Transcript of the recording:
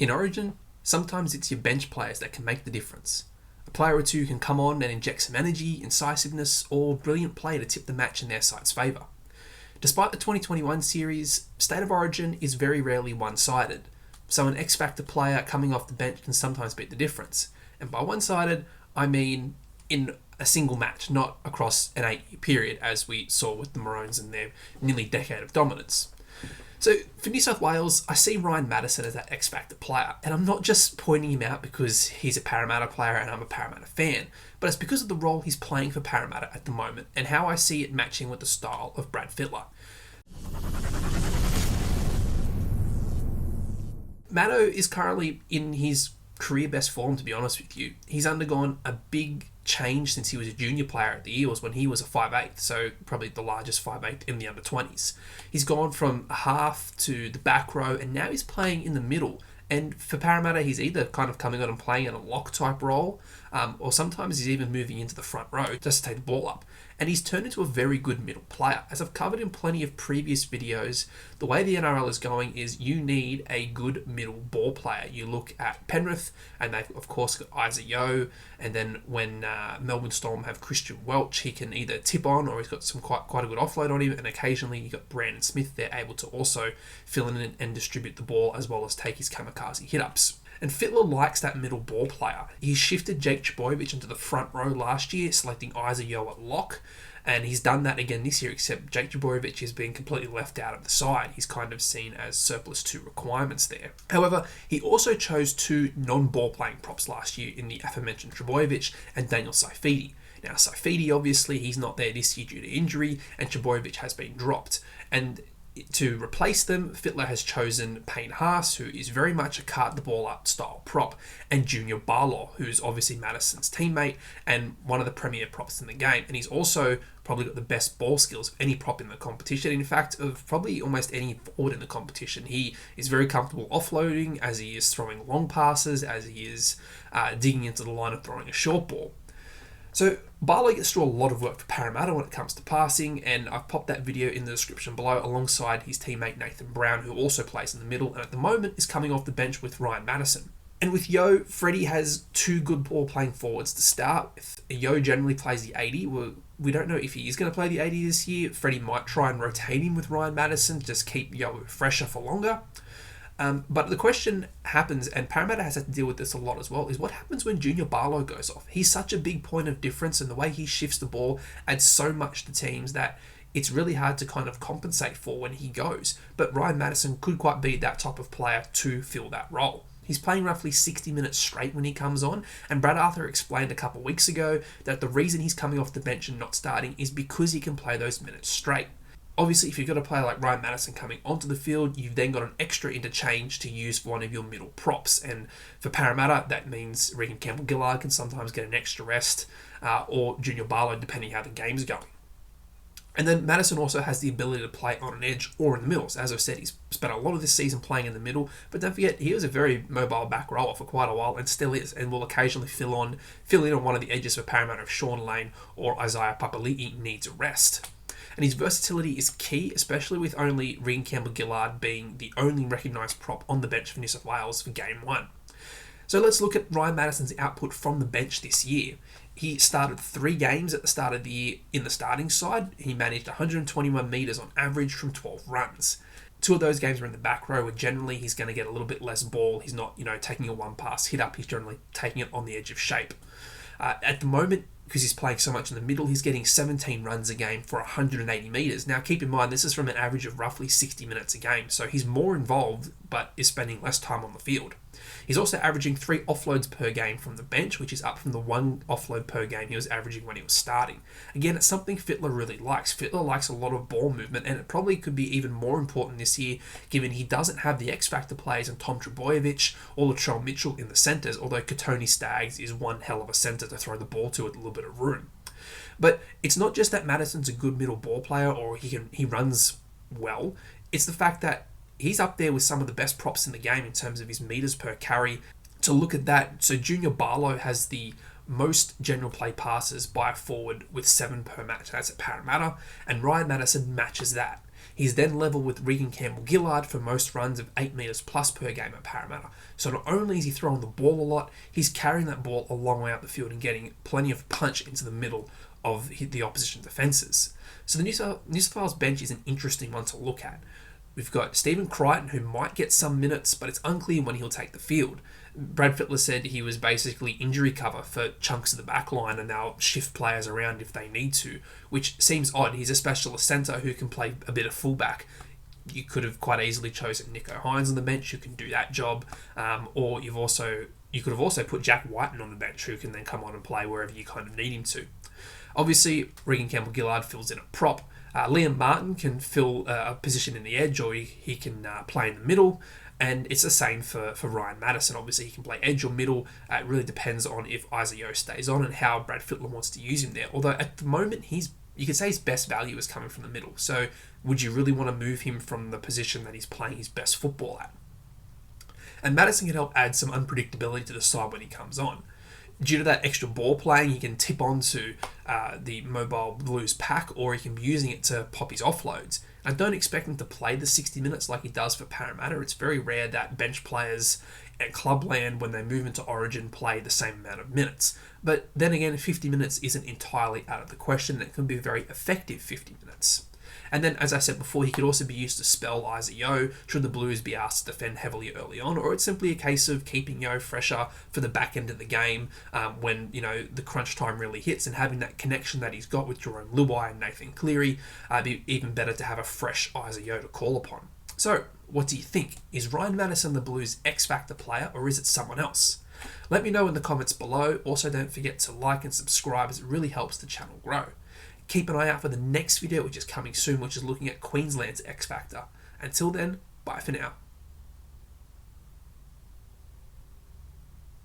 In Origin, sometimes it's your bench players that can make the difference. A player or two can come on and inject some energy, incisiveness, or brilliant play to tip the match in their side's favour. Despite the 2021 series, State of Origin is very rarely one-sided, so an X-Factor player coming off the bench can sometimes beat the difference. And by one-sided, I mean in a single match, not across an 8-year period, as we saw with the Maroons and their nearly decade of dominance. So for New South Wales, I see Ryan Matterson as that X-Factor player, and I'm not just pointing him out because he's a Parramatta player and I'm a Parramatta fan, but it's because of the role he's playing for Parramatta at the moment and how I see it matching with the style of Brad Fittler. Matto is currently in his career best form, to be honest with you. He's undergone a big change since he was a junior player at the Eels when he was a 5'8", so probably the largest 5'8" in the under-20s. He's gone from a half to the back row, and now he's playing in the middle. And for Parramatta, he's either kind of coming on and playing in a lock type role, or sometimes he's even moving into the front row just to take the ball up. And he's turned into a very good middle player. As I've covered in plenty of previous videos, the way the NRL is going is you need a good middle ball player. You look at Penrith, and they've of course got Isaac Yeo, and then when Melbourne Storm have Christian Welch, he can either tip on or he's got some quite a good offload on him, and occasionally you've got Brandon Smith there able to also fill in and distribute the ball as well as take his kamikaze hit-ups. And Fittler likes that middle ball player. He shifted Jake Trbojevic into the front row last year, selecting Isaac Yeo at lock, and he's done that again this year, except Jake Trbojevic has been completely left out of the side. He's kind of seen as surplus to requirements there. However, he also chose two non-ball playing props last year in the aforementioned Trbojevic and Daniel Saifidi. Now, Saifidi, obviously, he's not there this year due to injury, and Trbojevic has been dropped. And to replace them, Fittler has chosen Payne Haas, who is very much a cart the ball up style prop, and Junior Barlow, who's obviously Matterson's teammate and one of the premier props in the game. And he's also probably got the best ball skills of any prop in the competition. In fact, of probably almost any forward in the competition. He is very comfortable offloading, as he is throwing long passes, as he is digging into the line of throwing a short ball. So Barlow gets through a lot of work for Parramatta when it comes to passing, and I've popped that video in the description below alongside his teammate Nathan Brown, who also plays in the middle and at the moment is coming off the bench with Ryan Matterson. And with Yeo, Freddie has two good ball playing forwards to start with. Yeo generally plays the 80. We don't know if he is going to play the 80 this year. Freddie might try and rotate him with Ryan Matterson to just keep Yeo fresher for longer. But the question happens, and Parramatta has had to deal with this a lot as well, is what happens when Junior Barlow goes off? He's such a big point of difference, and the way he shifts the ball adds so much to teams that it's really hard to kind of compensate for when he goes. But Ryan Matterson could quite be that type of player to fill that role. He's playing roughly 60 minutes straight when he comes on, and Brad Arthur explained a couple of weeks ago that the reason he's coming off the bench and not starting is because he can play those minutes straight. Obviously, if you've got a player like Ryan Matterson coming onto the field, you've then got an extra interchange to use for one of your middle props. And for Parramatta, that means Regan Campbell-Gillard can sometimes get an extra rest, or Junior Barlow, depending how the game's going. And then Matterson also has the ability to play on an edge or in the middle. So as I've said, he's spent a lot of this season playing in the middle, but don't forget, he was a very mobile back rower for quite a while and still is, and will occasionally fill in on one of the edges for Parramatta if Sean Lane or Isaiah Papali'i needs a rest. And his versatility is key, especially with only Regan Campbell-Gillard being the only recognised prop on the bench for New South Wales for Game 1. So let's look at Ryan Matterson's output from the bench this year. He started 3 games at the start of the year in the starting side. He managed 121 metres on average from 12 runs. 2 of those games were in the back row, where generally he's going to get a little bit less ball. He's not, taking a one-pass hit-up. He's generally taking it on the edge of shape. At the moment, because he's playing so much in the middle, he's getting 17 runs a game for 180 metres. Now, keep in mind, this is from an average of roughly 60 minutes a game, so he's more involved, but is spending less time on the field. He's also averaging 3 offloads per game from the bench, which is up from the 1 offload per game he was averaging when he was starting. Again, it's something Fittler really likes. Fittler likes a lot of ball movement, and it probably could be even more important this year, given he doesn't have the X-Factor players in Tom Trbojevic or Latrell Mitchell in the centres, although Katoni Staggs is one hell of a centre to throw the ball to with a little bit of room. But it's not just that Matterson's a good middle ball player or he runs well, it's the fact that he's up there with some of the best props in the game in terms of his metres per carry. To look at that, so Junior Barlow has the most general play passes by a forward with 7 per match. That's at Parramatta, and Ryan Matterson matches that. He's then level with Regan Campbell-Gillard for most runs of 8 metres plus per game at Parramatta. So not only is he throwing the ball a lot, he's carrying that ball a long way up the field and getting plenty of punch into the middle of the opposition defences. So the New South Wales bench is an interesting one to look at. We've got Stephen Crichton, who might get some minutes, but it's unclear when he'll take the field. Brad Fittler said he was basically injury cover for chunks of the back line and they'll shift players around if they need to, which seems odd. He's a specialist centre who can play a bit of fullback. You could have quite easily chosen Nicho Hynes on the bench who can do that job, or you could have also put Jack Whiten on the bench who can then come on and play wherever you kind of need him to. Obviously, Regan Campbell-Gillard fills in a prop. Liam Martin can fill a position in the edge, or he can play in the middle, and it's the same for Ryan Matterson. Obviously, he can play edge or middle. It really depends on if Isaiah stays on and how Brad Fittler wants to use him there. Although at the moment, you could say his best value is coming from the middle. So would you really want to move him from the position that he's playing his best football at? And Matterson can help add some unpredictability to the side when he comes on. Due to that extra ball playing, he can tip onto the mobile Blues pack, or he can be using it to pop his offloads. I don't expect him to play the 60 minutes like he does for Parramatta. It's very rare that bench players at clubland, when they move into Origin, play the same amount of minutes. But then again, 50 minutes isn't entirely out of the question. It can be a very effective 50 minutes. And then, as I said before, he could also be used to spell Isaiah should the Blues be asked to defend heavily early on, or it's simply a case of keeping Yo fresher for the back end of the game when the crunch time really hits, and having that connection that he's got with Jerome Luai and Nathan Cleary. It'd be even better to have a fresh Isaiah to call upon. So, what do you think? Is Ryan Matterson the Blues' X-Factor player, or is it someone else? Let me know in the comments below. Also, don't forget to like and subscribe, as it really helps the channel grow. Keep an eye out for the next video, which is coming soon, which is looking at Queensland's X Factor. Until then, bye for now.